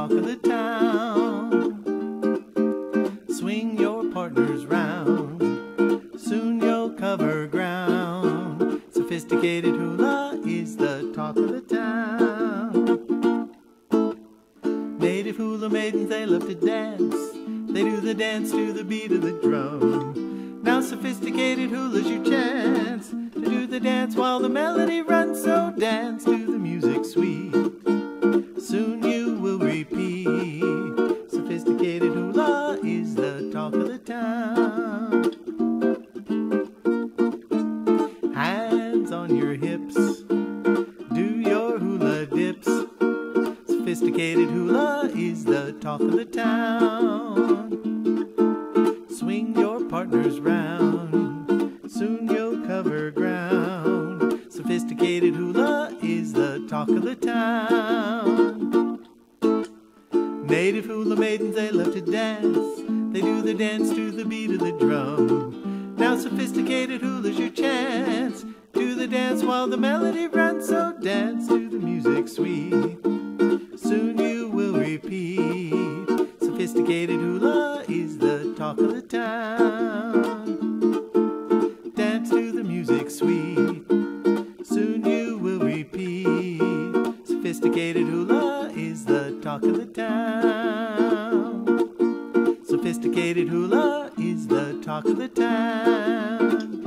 talk of the town. Swing your partners round, soon you'll cover ground. Sophisticated hula is the talk of the town. Native hula maidens, they love to dance. They do the dance to the beat of the drum. Now sophisticated hula's your chance to do the dance while the melody runs. So dance to the music sweet, soon you will repeat. Sophisticated hula is the talk of the town. Hands on your hips, do your hula dips. Sophisticated hula is the talk of the town. Swing your partners round, soon you'll cover ground. Sophisticated hula is the talk of the town. Native hula maidens, they love to dance. They do the dance to the beat of the drum. Now sophisticated hula's your chance. Do the dance while the melody runs. So dance to the music sweet, soon you will repeat. Sophisticated hula is the talk of the town. Dance to the music sweet, soon you will repeat. Sophisticated hula is the talk of the town. Sophisticated hula is the talk of the town.